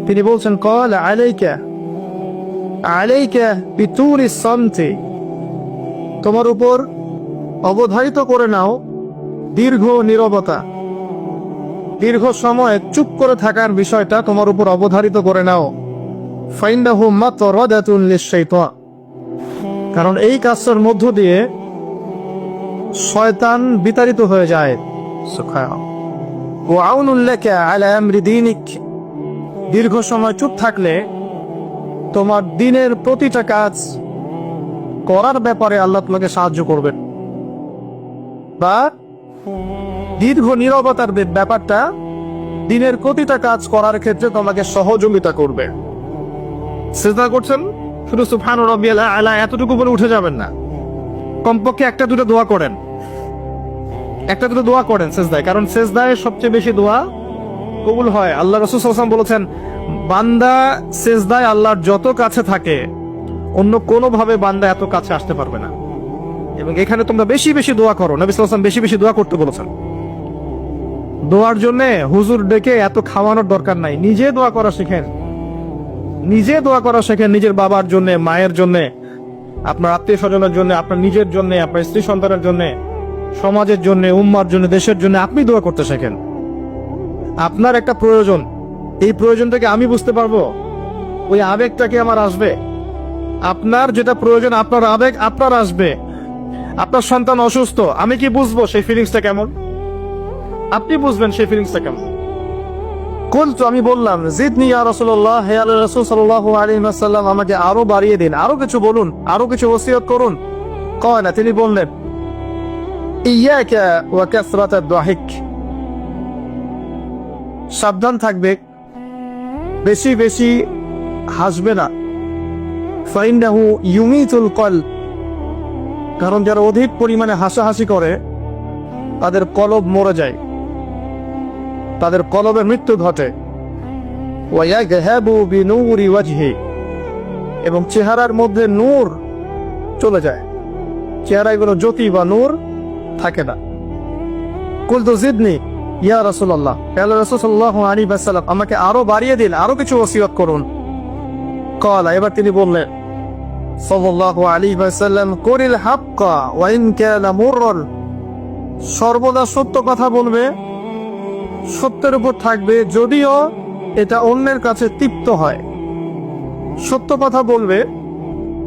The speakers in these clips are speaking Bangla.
তিনি বলছেন ক্বালা আলাইকা আলাইকা বিতুরিস সামতি, তোমার উপর অবধারিত করে নাও দীর্ঘ নীরবতা, দীর্ঘ সময় চুপ করে থাকার বিষয়টা তোমার উপর অবধারিত করে নাও। ফাইন্নাহু মাতরাদাতুন লিশ-শাইতান, কারণ এই কাজের মধ্য দিয়ে শয়তান বিতাড়িত হয়ে যায়। সুবহানাল্লাহ। ওয়া আউনুল লাকা আলা আমরি দীনিক, দীর্ঘ সময় চুপ থাকলে তোমার দিনের প্রতিটা কাজ করার ব্যাপারে আল্লাহ তোমাকে সাহায্য করবেন, বা দীর্ঘ নীরবতার ব্যাপারটা দিনের প্রতিটা কাজ করার ক্ষেত্রে তোমাকে সহযোগিতা করবে। সিজদা করছেন, শুধু সুবহান রাব্বিয়াল আলা এতটুকু বলে উঠে যাবেন না, কমপক্ষে একটা দুটো দোয়া করেন, একটা দুটো দোয়া করেন সিজদায়, কারণ সিজদায় সবচেয়ে বেশি দোয়া কবুল হয়। আল্লাহ রাসূল সাল্লাল্লাহু আলাইহি ওয়াসাল্লাম বলেছেন, বান্দা সিজদায় আল্লাহর যত কাছে থাকে অন্য কোনো ভাবে বান্দা এত কাছে আসতে পারবে না। এবং এখানে তোমরা বেশি বেশি দোয়া করো, নবী সাল্লাল্লাহু আলাইহি ওয়াসাল্লাম বেশি বেশি দোয়া করতে বলেছেন। দোয়ার জন্য হুজুর ডেকে এত খাওয়ানোর দরকার নাই, নিজে দোয়া করা শিখেন, নিজে দোয়া করা শেখেন। নিজের বাবার জন্য, মায়ের জন্য, আপনার আত্মীয় স্বজনের জন্য, আপনার নিজের জন্য, আপনার স্ত্রী সন্তানের জন্য, সমাজের জন্য, উম্মার জন্য, দেশের জন্য আপনি দোয়া করতে শেখেন। আপনার একটা প্রয়োজন, এই প্রয়োজনটাকে আমি বুঝতে পারবো, ওই আবেগটাকে আমার আসবে। আপনার যেটা প্রয়োজন, আপনার আবেগ আপনার আসবে। আপনার সন্তান অসুস্থ, আমি কি বুঝবো সেই ফিলিংসটা কেমন? আপনি বুঝবেন সেই ফিলিংসটা কেমন। কুলতু, আমি বললাম, জিদনি ইয়া রাসূলুল্লাহ, হে আল্লাহর রাসূল সাল্লাল্লাহু আলাইহি ওয়াসাল্লাম, আমাকে আরো বাড়িয়ে দিন, আরো কিছু বলুন, আরো কিছু ওসিয়ত করুন। ক্বালা, তিনি বললেন, ইয়াকা ওয়া কাসরাতাদ দাহিক, সাবধান থাকবে, বেশি বেশি হাসবে না। ফাইন্নাহু ইউমিতুল কলব, কারণ যারা অধিক পরিমাণে হাসাহাসি করে তাদের কলব মরে যায়, তাদের কলবের মৃত্যু ঘটে। ওয়ায়াযহাবু বিনূরি ওয়াজহি, এবং চেহারার মধ্যে নূর চলে যায়, চেহারায় কোনো জ্যোতি বা নূর থাকে না। কুলতু জিদনি ইয়া রাসূলুল্লাহ, আল্লাহর রাসূল সাল্লাল্লাহু আলাইহি ওয়াসাল্লাম, আমাকে আরো বাড়িয়ে দিন, আরো কিছু ওসিয়ত করুন। ক্বালা, এবার তিনি বললেন সাল্লাল্লাহু আলাইহি ওয়াসাল্লাম, কুলিল হাক্কা ওয়া ইন কানা মুররান, সর্বদা সত্য কথা বলবে, সত্যের উপর থাকবে, যদিও এটা অন্যের কাছে তিক্ত হয়। সত্য কথা বলবে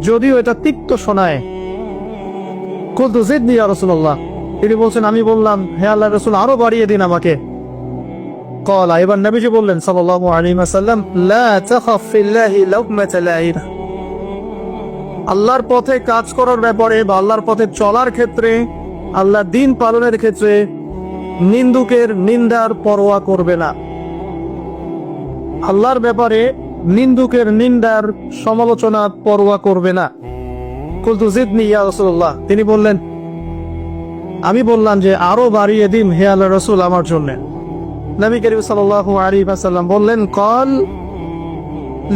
যদিও এটা তিক্ত শোনায়। কুলতু জিদনি ইয়া রাসূলুল্লাহ, তিনি বলছেন, আমি বললাম, হে আল্লাহর রাসূল, আরো বাড়িয়ে দিন আমাকে। ক্বালা, এবার নবীজি বললেন সাল্লাল্লাহু আলাইহি ওয়াসাল্লাম, লা তাখাফ ফিল্লাহি লাউমাতা লাইম, আল্লাহর পথে কাজ করার ব্যাপারে বা আল্লাহর পথে চলার ক্ষেত্রে, আল্লাহর দ্বীন পালনের ক্ষেত্রে নিন্দুকের নিন্দার পরোয়া করবে না। আল্লাহর ব্যাপারে নিন্দুকের নিন্দার সমালোচনার পরোয়া করবে না। কুলতু জিদনি ইয়া রাসূলুল্লাহ, তিনি বললেন, আমি বললাম যে আরো বাড়িয়ে দিন হে আল্লাহর রাসূল আমার জন্য। নবী করিম সাল্লাল্লাহু আলাইহি ওয়াসাল্লাম বললেন, ক্বাল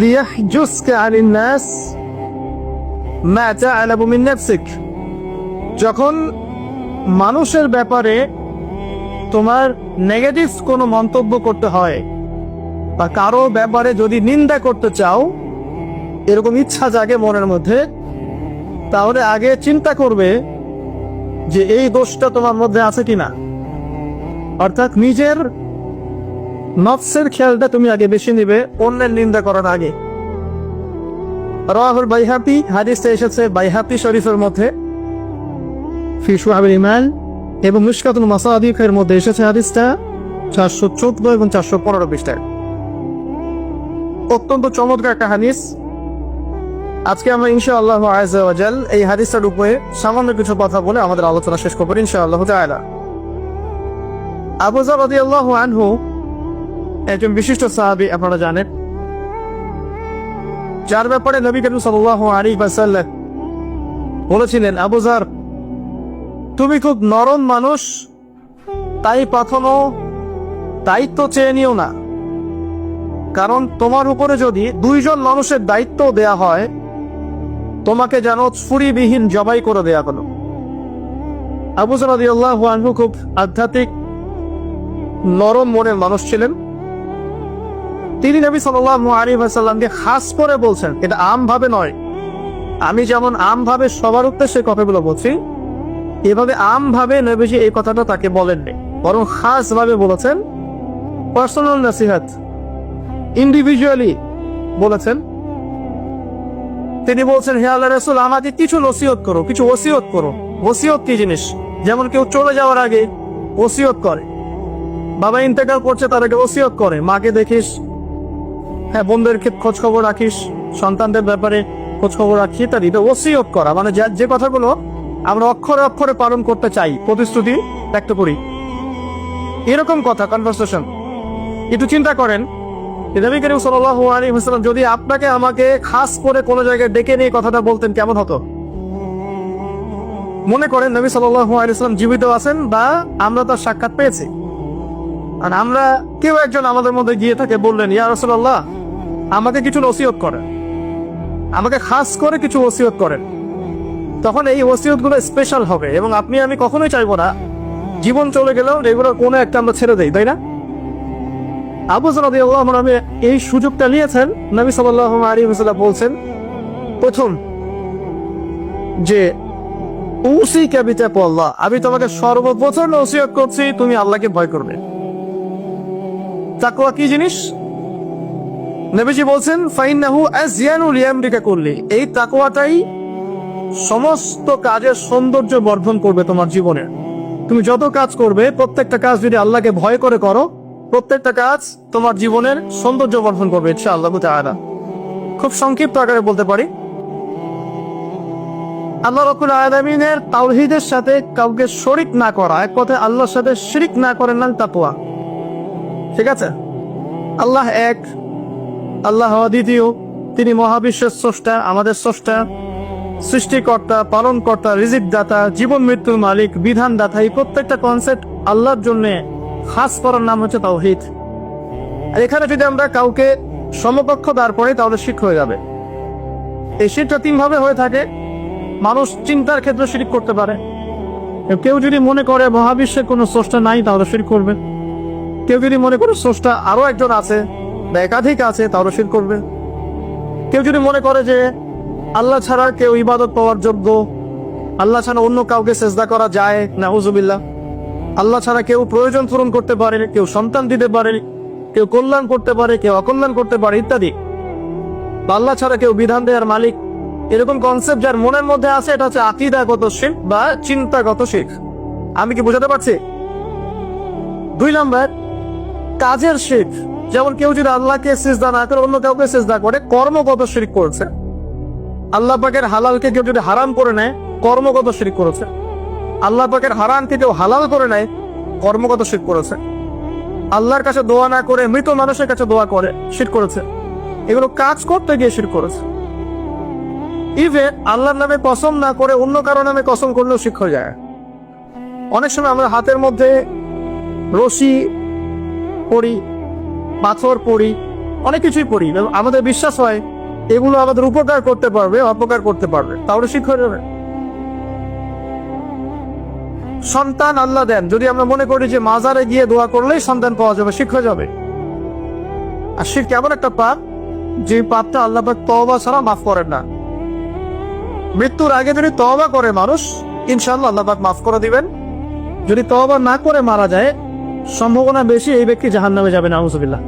লিয়াহজুসকা আনিন নাস মা তা'লাবু মিন নাফসিক, যখন মানুষের ব্যাপারে তোমার নেগেটিভ কোনো মন্তব্য করতে হয় বা কারো ব্যাপারে যদি নিন্দা করতে চাও, এরকম ইচ্ছা জাগে মনের মধ্যে, তাহলে আগে চিন্তা করবে যে এই দোষটা তোমার মধ্যে আছে কিনা। অর্থাৎ নিজের নফসের খেয়ালটা তুমি আগে বেশি নিবে অন্যের নিন্দা করার আগে। রাওয়াহুল বাইহাকি, হাদিসটা এসেছে বাইহাকি শরীফের মধ্যে ফি শুআবুল ঈমান, এবং মিশকাতুল মাসাদিকের মধ্যে এসেছে হাদিসটা 414 এবং 415 পৃষ্ঠায়। অত্যন্ত চমৎকার একটা হাদিস। আজকে আমরা ইনশাআল্লাহ আযজা ওয়া জাল এই হাদিসটার উপরে সামান্য কিছু কথা বলে আমাদের আলোচনা শেষ করব ইনশাআল্লাহ তাআলা। আবু যর রাদিয়াল্লাহু আনহু একজন বিশিষ্ট সাহাবী, আপনারা জানেন, যার ব্যাপারে নবী করিম সাল্লাল্লাহু আলাইহি ওয়াসাল্লাম বলেছিলেন, আবু যর, তুমি খুব নরম মানুষ, তাই কখনো দায়িত্ব চেয়ে নিও না, কারণ তোমার উপরে যদি দুইজন মানুষের দায়িত্ব দেয়া হয়, তোমাকে যেন ছুরিবিহীন জবাই করে দেয়া হলো। আবু যর রাদিয়াল্লাহু আনহু খুব আধ্যাত্মিক নরম মনের মানুষ ছিলেন। তিনি নবী সাল্লাল্লাহু আলাইহি ওয়াসাল্লামকে খাস করে বলছেন, এটা আমভাবে নয়। আমি যেমন আমভাবে সবার উদ্দেশ্যে কথাগুলো বলছি, এভাবে আমভাবে নবীজি এই কথাটা তাকে বলেননি, বরং খাস ভাবে বলেছেন, পার্সোনাল নসিহত, ইন্ডিভিজুয়ালি বলেছেন। তিনি বলছেন, হে আল্লাহর রাসূল, আমাকে কিছু নসিহত করো, কিছু ওসিয়ত করো। ওসিয়ত কি জিনিস? যেমন কেউ চলে যাওয়ার আগে ওসিয়ত করে, বাবা ইন্তেকাল করছে তার আগে ওসিয়ত করে, মাকে দেখিস, হ্যাঁ বোনদের খোঁজ খবর রাখিস, সন্তানদের ব্যাপারে খোঁজ খবর রাখি, ইত্যাদি। এটা ওসিয়ত করা, মানে যে কথাগুলো আমরা অক্ষরে অক্ষরে পালন করতে চাই, প্রতিশ্রুতি ব্যক্ত করি, এরকম কথা, কনভারসেশন। একটু চিন্তা করেন, নবী করিম সাল্লাল্লাহু আলাইহি ওয়াসাল্লাম যদি আপনাকে আমাকে খাস করে কোনো জায়গায় ডেকে নিয়ে কথাটা বলতেন, কেমন হতো? মনে করেন নবী সাল্লাল্লাহু আলাইহি ওয়াসাল্লাম জীবিত আছেন বা আমরা তার সাক্ষাৎ পেয়েছি, আর আমরা কেউ একজন আমাদের মধ্যে গিয়ে থাকে, বললেন, ইয়া রাসূলুল্লাহ, আমাকে কিছু নসিহত করেন, আমাকে খাস করে কিছু ওসিয়ত করেন। তখন এই ওসিয়তগুলো স্পেশাল হবে, এবং আপনি আমি কখনোই চাইবো না জীবন চলে গেলেও এগুলো কোনো একটা আমরা ছেড়ে দেই, তাই না? আবু যর রাদিয়াল্লাহু আনহু এই সুযোগটা নিয়েছেন। নবী সাল্লাল্লাহু আলাইহি ওয়াসাল্লাম বলছেন, প্রথম যে উসিকা বিতাকওয়াল্লাহ, আমি তোমাকে সর্বপ্রথম নসিহত করছি, তুমি আল্লাহকে ভয় করবে। তাকওয়া কি জিনিস? নবীজি বলছেন, ফাইন্নাহু আযয়ানু লিআমরিকা কুল্লি, এই তাকওয়াটাই সমস্ত কাজের সৌন্দর্য বর্ধন করবে তোমার জীবনে। তুমি যত কাজ করবে, প্রত্যেকটা কাজ যদি আল্লাহকে ভয় করে করো, প্রত্যেকটা কাজ তোমার জীবনের সৌন্দর্য বর্ধন করবে ইনশাআল্লাহ তাআলা। খুব সংক্ষিপ্ত আকারে বলতে পারি, আল্লাহ রাব্বুল আলামিনের তাওহীদের সাথে কাউকে শরীক না করা, এক কথায় আল্লাহর সাথে শিরক না করার নাম তাকওয়া। ঠিক আছে? আল্লাহ এক, আল্লাহ দ্বিতীয়, তিনি মহাবিশ্বের স্রষ্টা, আমাদের স্রষ্টা, সৃষ্টিকর্তা, পালনকর্তা, রিজিক দাতা, জীবন মৃত্যুর মালিক, বিধান দাতা। এই প্রত্যেকটা কনসেপ্ট আল্লাহর জন্য খাস করার নাম হচ্ছে তাওহীদ। আর এখানে যদি আমরা কাউকে সমকক্ষ দাঁড় করি, তাহলে শিরক হয়ে যাবে। এই শিরকটা তিন ভাবে হয়ে থাকে। মানুষ চিন্তার ক্ষেত্রে শিরক করতে পারে। কেউ যদি মনে করে মহাবিশ্বের কোনো স্রষ্টা নাই, তাহলে শিরক করবে। কেউ যদি মনে করে স্রষ্টা আরো একজন আছে বা একাধিক আছে, তাহলে শিরক করবে। কেউ যদি মনে করে যে আল্লাহ ছাড়া কেউ ইবাদত পাওয়ার যোগ্য, আল্লাহ ছাড়া অন্য কাউকে সেজদা করা যায়, নাউজুবিল্লাহ, আল্লাহ ছাড়া কেউ প্রয়োজন পূরণ করতে পারে, কেউ সন্তান দিতে পারে, কেউ কল্যাণ করতে পারে, কেউ অকল্যাণ করতে পারে ইত্যাদি, আল্লাহ ছাড়া কেউ বিধান দেওয়ার মালিক, এরকম কনসেপ্ট যার মনের মধ্যে আছে, এটা হচ্ছে আকীদাগত শিরক বা চিন্তাগত শিরক। আমি কি বোঝাতে পারছি? 2 নাম্বার, কাজের শিরক। যেমন কেউ যদি আল্লাহকে সিজদা না করে অন্য কাউকে সিজদা করে, কর্মগত শিরক করছে। আল্লাহ পাকের হালালকে কেউ যদি হারাম করে নেয়, কর্মগত শিরক করেছে। আল্লাহ পাকের হারামকে কেউ হালাল করে নেয়, কর্মগত শিরক করেছে। আল্লাহর কাছে দোয়া না করে মৃত মানুষের কাছে দোয়া করে, শিরক করেছে। এগুলো কাজ করতে গিয়ে শিরক করেছে। ইভেন আল্লাহর নামে কসম না করে অন্য কারো নামে কসম করলেও শিরক হয়ে যায়। অনেক সময় আমরা হাতের মধ্যে রশি পরি, পাথর পরি, অনেক কিছুই পরি, আমাদের বিশ্বাস হয় এগুলো আমাদের উপকার করতে পারবে, অপকার করতে পারবে, তাহলে শিরক হয়ে যাবে। সন্তান আল্লাহ দেন, যদি আমরা মনে করি যে মাজারে গিয়ে দোয়া করলেই সন্তান পাওয়া যাবে, শিরক হয়ে যাবে। আর শিরক এমন একটা পাপ, যে পাপটা আল্লাহ পাক তওবা ছাড়া মাফ করেন না। মৃত্যুর আগে যদি তওবা করে মানুষ, ইনশাআল্লাহ আল্লাহ পাক মাফ করে দিবেন। যদি তওবা না করে মারা যায়, সম্ভাবনা বেশি এই ব্যক্তি জাহান্নামে যাবে, নাউজুবিল্লাহ।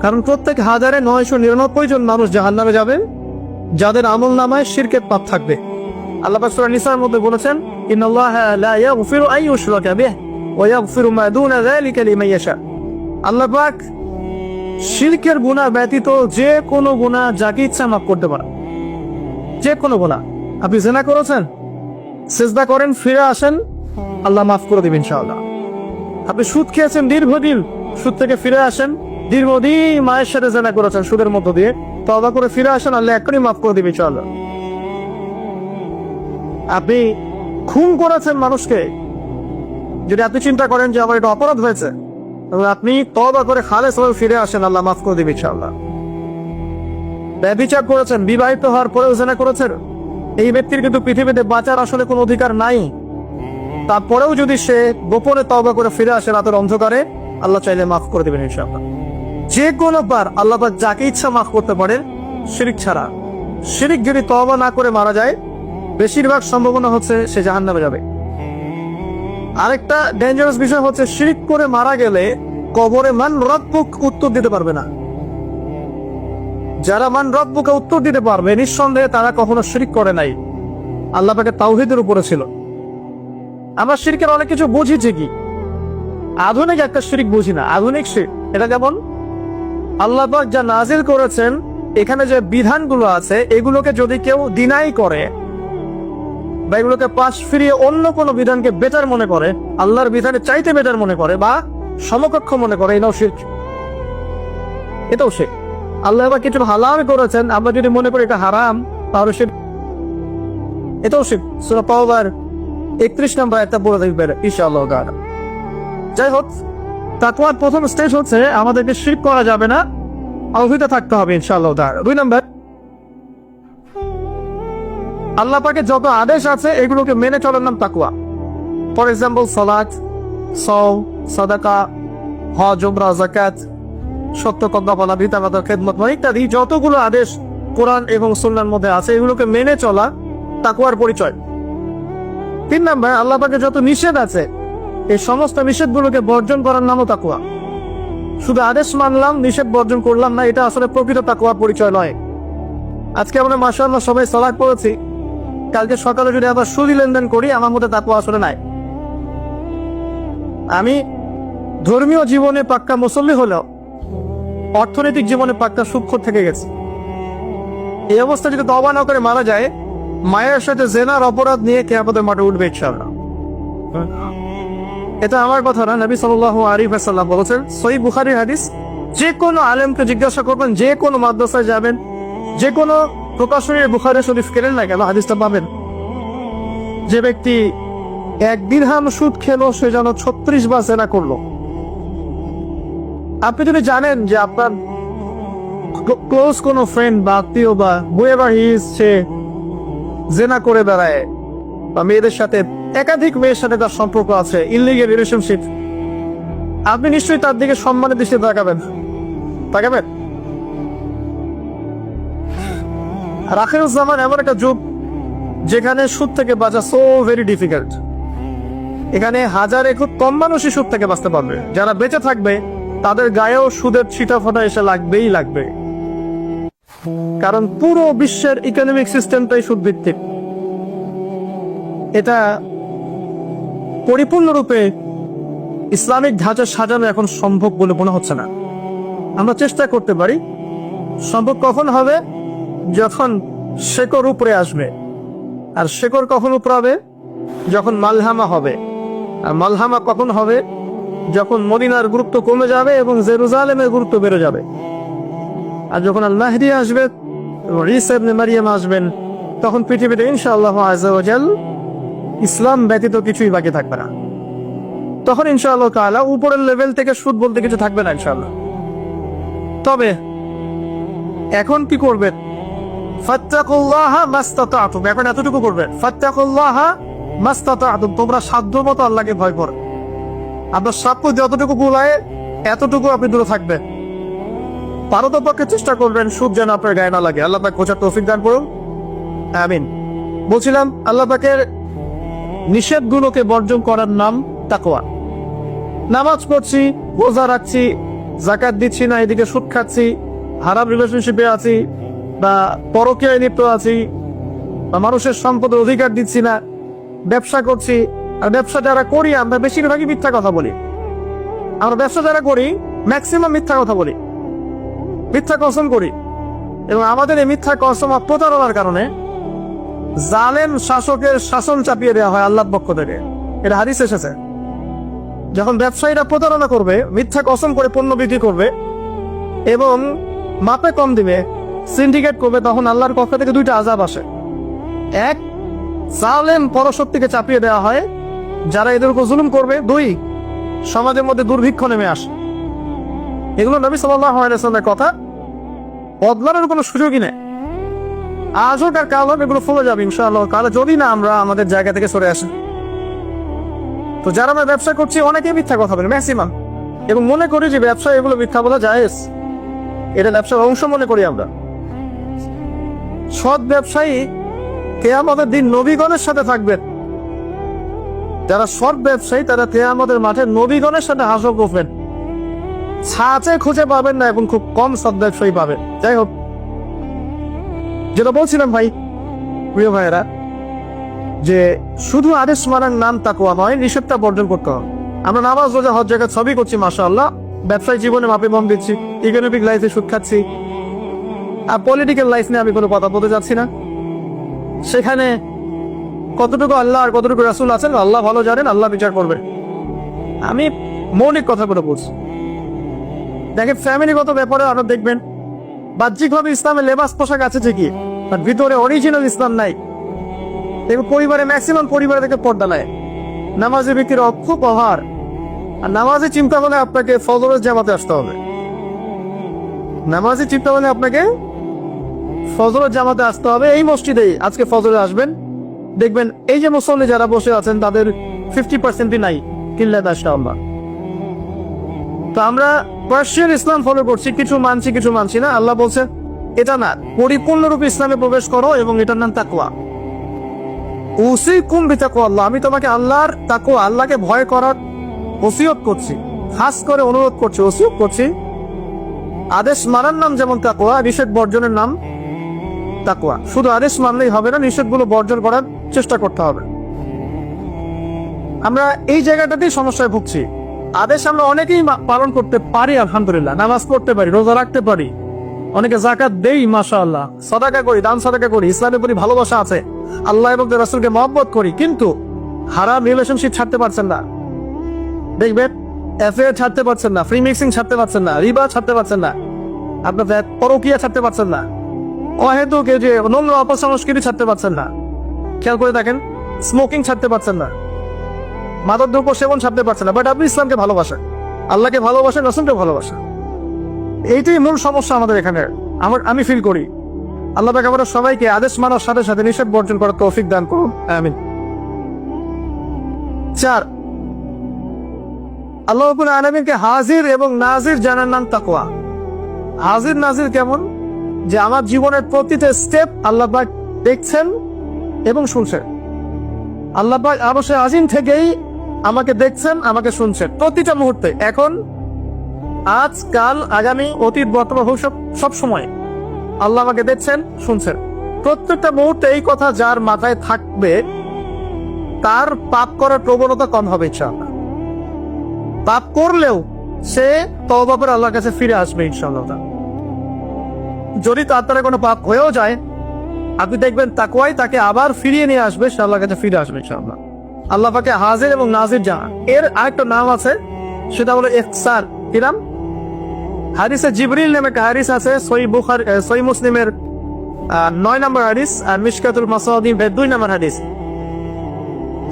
কারণ প্রত্যেক 1999 জন মানুষ জাহান্নামে যাবেন যাদের আমল নামায় শিরকের পাপ থাকবে। আল্লাহ পাক সূরা নিসার মধ্যে বলেছেন, ইন্নাল্লাহা লা ইয়াগফিরু আন ইউশরাকা বিহি ওয়া ইয়াগফিরু মা দুনা যালিকা লিমান ইয়াশা। আল্লাহ পাক শিরকের গুনাহ ব্যতীত যে কোনো গুনাহ যাকে ইচ্ছা মাফ করতে পারে। যে কোনো গুনাহ, আপনি জিনা করেছেন, সিজদা করেন, ফিরে আসেন, আল্লাহ মাফ করে দিবেন ইনশাআল্লাহ। আপনি সুদ খেয়েছেন দীর্ঘদিন, সুদ থেকে ফিরে আসেন, দীর্ঘদিন মায়ের সাথে জিনা করেছেন সুদের মধ্য দিয়ে, তওবা করে ফিরে আসেন, আল্লাহ এখনই মাফ করে দিবেন ইনশাআল্লাহ। আপনি খুন করেছেন মানুষকে, যদি আপনি চিন্তা করেন যে আমার এটা অপরাধ হয়েছে, তবে আপনি তওবা করে খালেসভাবে ফিরে আসেন, আল্লাহ মাফ করে দিবেন ইনশাআল্লাহ। ব্যভিচার করেছেন, বিবাহিত হওয়ার পরেও জিনা করেছেন, এই ব্যক্তির কিন্তু পৃথিবীতে বাঁচার আসলে কোনো অধিকার নাই। তারপরেও যদি সে গোপনে তওবা করে ফিরে আসে রাতের অন্ধকারে, আল্লাহ চাইলে মাফ করে দিবেন ইনশাআল্লাহ। যে কোনো বার আল্লাহ পাক যাকে ইচ্ছা মাফ করতে পারেন শিরিক ছাড়া। শিরিক যদি তওবা না করে মারা যায়, বেশিরভাগ সম্ভাবনা হচ্ছে সে জাহান্নামে যাবে। আরেকটা ডেঞ্জারাস বিষয় হচ্ছে, শিরিক করে মারা গেলে কবরে মান রব্বুক উত্তর দিতে পারবে না। যারা মান রব্বুকে উত্তর দিতে পারবে, নিঃসন্দেহে তারা কখনো শিরিক করে নাই, আল্লাহ পাকের তাওহীদের উপরে ছিল। আমরা শিরকের অনেক কিছু বুঝি ঠিকই, আধুনিক একটা শিরিক বুঝি না। আধুনিক শিরক এটা যেমন আল্লাহ পাক যা নাজিল করেছেন, এখানে যে বিধানগুলো আছে এগুলোকে যদি কেউ ডিনাই করে বা এগুলোকে পাশ ফিরিয়ে অন্য কোনো বিধানকে বেটার মনে করে, আল্লাহর বিধানের চাইতে বেটার মনে করে বা সমকক্ষ মনে করে, এটাও শিরক। এটাও শিরক। আল্লাহ আবার কিছু হালাল করেছেন, আমরা যদি মনে করি এটা হারাম, তাহলে শিরক, এটাও শিরক। সূরা তাওবার 31 নম্বর আয়াতটা পড়ে দেখবেন ইনশাআল্লাহ তাআলা। যাই হোক, তাকওয়ার প্রথম স্টেজ হচ্ছে আমাদেরকে শিরক করা যাবে না, তাওহীদে থাকতে হবে ইনশাআল্লাহ তাআলা। 2 নম্বর, আল্লাহ পাকের যত আদেশ আছে এগুলোকে মেনে চলার নাম তাকওয়া। ফর এক্সাম্পল সালাত, সাওম, সাদাকা, হজ, উমরা, যাকাত, সত্য কথা বলা, পিতামাতার খেদমত ইত্যাদি যতগুলো আদেশ কোরআন এবং সুন্নাহর মধ্যে আছে এগুলোকে মেনে চলা তাকওয়ার পরিচয়। 3 নম্বর, আল্লাহ পাকের যত নিষেধ আছে এই সমস্ত নিষেধগুলোকে বর্জন করার নামও তাকওয়া। শুধু আদেশ মানলাম, নিষেধ বর্জন করলাম না, এটা আসলে প্রকৃত তাকওয়ার পরিচয় নয়। আজকে আমরা মাশাআল্লাহ সবাই সালাত পড়েছি, কালকে সকালে যদি আবার সুদি লেনদেন করি, আমার মধ্যে তাকওয়া আসলে নাই। আমি ধর্মীয় জীবনে পাক্কা মুসল্লি হলেও অর্থনৈতিক জীবনে পাক্কা সুদখোর থেকে গেছি। এই অবস্থা যদি তওবা না করে মারা যায়, মায়ের সাথে জেনার অপরাধ নিয়ে কিয়ামতের মাঠে উঠবে ইনশাআল্লাহ। এটা আমার কথা না, নবী সাল্লাল্লাহু আলাইহি ওয়াসাল্লাম বলেছেন, সহিহ বুখারীর হাদিস। যে কোনো আলেমকে জিজ্ঞাসা করবেন, যে কোনো মাদ্রাসায় যাবেন, যে কোনো প্রকাশনীর বুখারী শরীফ কেনেন না কেন, হাদিসটা পাবেন, যে ব্যক্তি 1 দিরহাম সুদ খেলো সে যেন 36 বার জেনা করলো। আপনি যদি জানেন যে আপনার ক্লোজ কোনো ফ্রেন্ড বা আত্মীয় বা হুয়েভার হি ইজ, সে জেনা করে বেড়ায় বা মেয়েদের সাথে, একাধিক মেয়ের সাথে তার সম্পর্ক আছে, ইনলিগাল রিলেশনশিপ, আপনি নিশ্চয়ই তার দিকে সম্মানের দৃষ্টিতে তাকাবেন। আর আখিরুজ জামান এমন একটা যুগ যেখানে সুদ থেকে বাঁচা সো ভেরি ডিফিকাল্ট। এখানে হাজারে খুব কম মানুষই সুদ থেকে বাঁচতে পারবে। যারা বেঁচে থাকবে তাদের গায়েও সুদের ছিটাফোঁটা এসে লাগবে, কারণ পুরো বিশ্বের ইকোনমিক সিস্টেমটাই সুদ ভিত্তিক। এটা পরিপূর্ণরূপে ইসলামিক ধাঁচা সাজানো এখন সম্ভব বলে মনে হচ্ছে না। আমরা চেষ্টা করতে পারি। সম্ভব কখন হবে? যখন শেকড় উপরে আসবে। আর শেকড় কখন উপরে হবে? যখন মালহামা হবে। আর মালহামা কখন হবে? যখন মদিনার গুরুত্ব কমে যাবে এবং জেরুজালেমের গুরুত্ব বেড়ে যাবে। আর যখন আল মাহদি আসবে, ঈসা ইবনে মারিয়াম আসবেন, তখন পৃথিবীতে ইনশাআল্লাহ আযজা ওয়া জাল ইসলাম ব্যতীত কিছুই বাকি থাকবে না। তখন ইনশাআল্লাহ তাআলা উপরের লেভেল থেকে সুদ বলতে কিছু থাকবে না ইনশাআল্লাহ। তবে এখন কি করবেন? ফাত্তাকুল্লাহা মাসতাতাতুম। এখন এতটুকু করবেন, ফাত্তাকুল্লাহা মাসতাতাতুম, তোমরা সাধ্যমতো আল্লাহকে ভয় করো। আপনার সাধ্য যতটুকু কুলায় এতটুকু আপনি দূরে থাকবেন। পারতপক্ষে চেষ্টা করবেন সুদ যেন আপনার গায়ে না লাগে। আল্লাহ পাক বোঝার তৌফিক দান করুন, আমিন। বলছিলাম আল্লাহ পাকের নিষেধগুলোকে বর্জন করার নাম তাকওয়া। নামাজ পড়ছি, রোজা রাখছি, যাকাত দিচ্ছি না, এদিকে সুদ খাচ্ছি, হারাম রিলেশনশিপে আছি, বা পরকীয়ায় লিপ্ত আছি, বা মানুষের সম্পদের অধিকার দিচ্ছি না, ব্যবসা করছি। আর ব্যবসা যারা করি আমরা বেশিরভাগই মিথ্যা কথা বলি। আমরা ব্যবসা যারা করি ম্যাক্সিমাম মিথ্যা কথা বলি, মিথ্যা কসম করি। এবং আমাদের এই মিথ্যা কসম প্রতারণার কারণে জালেম শাসকের শাসন চাপিয়ে দেওয়া হয় আল্লাহর পক্ষ থেকে। এটা হাদিস এসেছে। যখন ব্যবসায়ীরা প্রতারণা করবে, মিথ্যা কসম করে পণ্য বিক্রি করবে এবং মাপে কম দিবে, সিন্ডিকেট করবে, তখন আল্লাহর পক্ষ থেকে 2টা আযাব আসে। এক, জালেম পরশক্তিকে চাপিয়ে দেওয়া হয় যারা এদের উপর জুলুম করবে। 2, সমাজের মধ্যে দুর্ভিক্ষ নেমে আসে। এগুলো নবী সাল্লাল্লাহু আলাইহি ওয়াসাল্লামের কথা, বদলানোর কোনো সুযোগই নেই। আজ হোক আর কাল হোক এগুলো ফলে যাবে ইনশাআল্লাহ, কাল যদি না আমরা আমাদের জায়গা থেকে সরে আসি। তো যারা আমরা ব্যবসা করছি অনেকেই মিথ্যা কথা বলে, ম্যাক্সিমাম। এবং মনে করি যে ব্যবসা এগুলো মিথ্যা বলা জায়েজ, এটা ব্যবসার অংশ মনে করি আমরা। সৎ ব্যবসায়ী কিয়ামতের দিন নবীগণের সাথে থাকবেন। যারা সৎ ব্যবসায়ী তারা কিয়ামতের মাঠে নবীগণের সাথে হাসর করবেন। ছাঁচে খুঁজে পাবেন না এবং খুব কম সৎ ব্যবসায়ী পাবেন। যাই হোক, যেটা বলছিলাম ভাই, প্রিয় ভাইয়েরা, যে শুধু আদেশ মানার নাম তাকওয়া নয়, নিষেধটা বর্জন করতে হবে। আমরা নামাজ রোজা হজ জাকাত সবই করছি মাশাআল্লাহ, ব্যবসায়িক জীবনে মাপে মন দিচ্ছি, ইকোনমিক লাইফে সুদ খাচ্ছি, আর পলিটিক্যাল লাইফ নিয়ে আমি কোনো কথা বলতে যাচ্ছি না। সেখানে কতটুকু আল্লাহ আর কতটুকু রাসূল আছেন আল্লাহ ভালো জানেন, আল্লাহ বিচার করবে। আমি মৌলিক কথা করে বলছি। দেখেন, ফ্যামিলিগত ব্যাপারে আপনারা দেখবেন বাহ্যিকভাবে ইসলামের লেবাস পোশাক আছে ঠিকই, বাট ভিতরে অরিজিনাল ইসলাম নাই। দেখবেন পরিবারে ম্যাক্সিমাম পরিবারে থেকে পর্দা নাই। নামাজি ব্যক্তির খুব অভার, আর নামাজি চিন্তা হলে আপনাকে ফজরের জামাতে আসতে হবে। নামাজি চিন্তা হলে আপনাকে ফজরের জামাতে আসতে হবে। এই মসজিদেই আজকে ফজরে আসবেন, দেখবেন এই যে মুসল্লি যারা বসে আছেন তাদের 50% নাই কিল্লাত আশরাফা। তো আমরা পার্সিয়ান ইসলাম ফলো করছি, কিছু মানছি কিছু মানছি না। আল্লাহ বলছে এটা না, পরিপূর্ণরূপে ইসলামে প্রবেশ করো এবং এটার নাম তাকওয়া। উসিকুম বিতাকওয়া আল্লাহ, আমি তোমাকে আল্লাহর তাকওয়া, আল্লাহকে ভয় করার ওসিয়ত করছি, খাস করে অনুরোধ করছি, ওসিয়ত করছি। আদেশ মানার নাম যেমন তাকওয়া, নিষেধ বর্জনের নাম তাকওয়া। শুধু আদেশ মানলেই হবে না, নিষেধগুলো বর্জন করার চেষ্টা করতে হবে। আমরা এই জায়গাটাতেই সমস্যায় ভুগছি। আদেশ আমরা অনেকেই পালন করতে পারি, আলহামদুলিল্লাহ, নামাজ পড়তে পারি, রোজা রাখতে পারি, অনেকে যাকাত দেই মাশাআল্লাহ, সাদাকা করি, দান সাদাকা করি, ইসলামের প্রতি ভালোবাসা আছে, আল্লাহ এবং রাসূলকে মহব্বত করি, কিন্তু হারাম রিলেশনশিপ ছাড়তে পারছেন না। দেখবেন অ্যাফেয়ার ছাড়তে পারছেন না, ফ্রি মিক্সিং ছাড়তে পারছেন না, রিবা ছাড়তে পারছেন না, আপনার পরকীয়া ছাড়তে পারছেন না, অহেতুক যে নোংর অপসংস্কৃতি ছাড়তে পারছেন না। খেয়াল করে দেখেন, স্মোকিং ছাড়তে পারছেন না, মাদক দ্রব্য সেবন ছাড়তে পারছেন না, বাট আপনি ইসলামকে ভালোবাসেন, আল্লাহকে ভালোবাসেন, রাসূলকে ভালোবাসেন। এইটাই মূল সমস্যা আমাদের এখানে। আমি ফিল করি আল্লাহ পাক আমাদের সবাইকে আদেশ মানার সাথে সাথে নিষেধ বর্জন করার তৌফিক দান করুন, আমিন। 4, আল্লাহ রাব্বুল আলামিনকে হাজির এবং নাজির জানার নাম তাকওয়া। হাজির নাজির কেমন? যে আমার জীবনের প্রতিটা স্টেপ আল্লাহ পাক দেখছেন এবং শুনছেন। আল্লাহ পাক অবশ্যই আজিম থেকেই আমাকে দেখছেন, আমাকে শুনছেন প্রতিটা মুহূর্তে, এখন, আজ, কাল, আগামী, অতীত, বর্তমান, ভবিষ্যৎ, সব সময় আল্লাহ আমাকে দেখছেন, শুনছেন প্রত্যেকটা মুহূর্তে। এই কথা যার মাথায় থাকবে তার পাপ করার প্রবণতা কম হবে ইনশাআল্লাহ। পাপ করলেও সে তওবা করে আল্লাহর কাছে ফিরে আসবে ইনশাআল্লাহ। যদি তার দ্বারা কোনো পাপ হয়েও যায়, আপনি দেখবেন তাকওয়াই তাকে আবার ফিরিয়ে নিয়ে আসবে, সে আল্লাহর কাছে ফিরে আসবে ইনশাআল্লাহ। আল্লাহ পাকে হাজির এবং নাজির জানা, এর আরেকটা নাম আছে, সেটা হলো ইহসান। কি নাম? হাদিসে জিবরিল নামে একটা হাদিস আছে, সহিহ মুসলিমের 9 নম্বর হাদিস, আর মিশকাতুল মাসাদির 2 নম্বর হাদিস।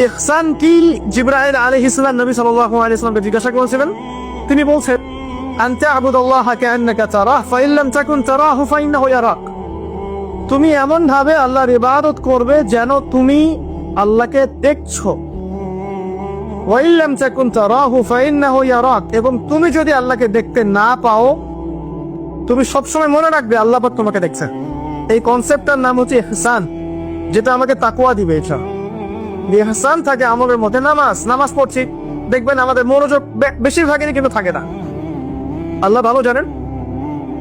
ইহসান কি? জিবরাইল আলাইহিস সালাম নবী সাল্লাল্লাহু আলাইহি ওয়াসাল্লামকে জিজ্ঞাসা করেছিলেন। তিনি বলছেন, আনতা আবুদুল্লাহ কাআন্নাকা তারাহ ফাইন লাম তাকুন তারাহু ফাইন্নাহু ইয়ারাক। তুমি এমন ভাবে আল্লাহর ইবাদত করবে যেন তুমি আল্লাহকে দেখছো। ওয়াইন লাম তাকুন তারাহু ফাইন্নাহু ইয়ারাক, এবং তুমি যদি আল্লাহকে দেখতে না পাও, তুমি সবসময় মনে রাখবে আল্লাহ পাক তোমাকে দেখছেন। এই কনসেপ্টটার নাম হচ্ছে ইহসান, যেটা আমাকে তাকওয়া দিবে। এটা ইহসান থাকে আমলের মধ্যে। নামাজ পড়ছি, দেখবেন আমাদের মনোযোগ বেশিরভাগই কিন্তু থাকে না, আল্লাহ ভালো জানেন।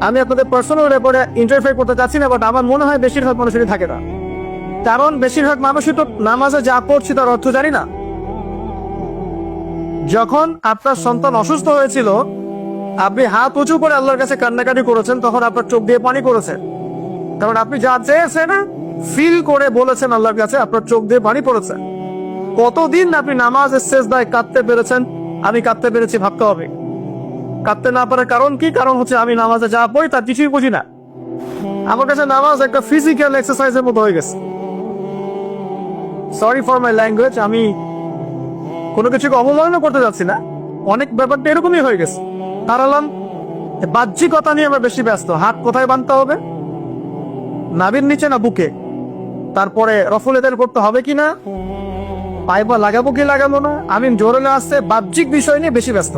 আমি আপনাদের পার্সোনাল ব্যাপারে ইন্টারফেয়ার করতে চাচ্ছি না, বাট আমার মনে হয় বেশিরভাগ মানুষেরই থাকে না। কারণ বেশিরভাগ মানুষই তো নামাজে যা পড়ছি তার অর্থ জানি না। যখন আপনার সন্তান অসুস্থ হয়েছিল, আপনি হাত উঁচু করে আল্লাহর কাছে কান্নাকাটি করেছেন, তখন আপনার চোখ দিয়ে পানি পড়েছে, কারণ আপনি যা চেয়েছেন ফিল করে বলেছেন আল্লাহর কাছে, আপনার চোখ দিয়ে পানি পড়েছে। কতদিন আপনি নামাজের সেজদায় কাঁদতে পেরেছেন? আমি কাঁদতে পেরেছি, ভাবতে হবে। কাঁদতে না পারার কারণ কি? কারণ হচ্ছে আমি নামাজে যা পড়ি তার কিছুই বুঝি না। আমার কাছে নামাজ একটা ফিজিক্যাল এক্সারসাইজের মতো হয়ে গেছে। সরি ফর মাই ল্যাঙ্গুয়েজ, আমি কোনো কিছুকে অবমাননা করতে যাচ্ছি না, অনেক ব্যাপারটা এরকমই হয়ে গেছে। তারালাম বাহ্যিকতা নিয়ে আমরা বেশি ব্যস্ত। হাত কোথায় বাঁধতে হবে? নাভির নিচে না বুকে? তারপরে রফুলেদের করতে হবে কিনা, পাইপা লাগাবো কি লাগাবো না, আমি জোরে আসছে, বাহ্যিক বিষয় নিয়ে বেশি ব্যস্ত।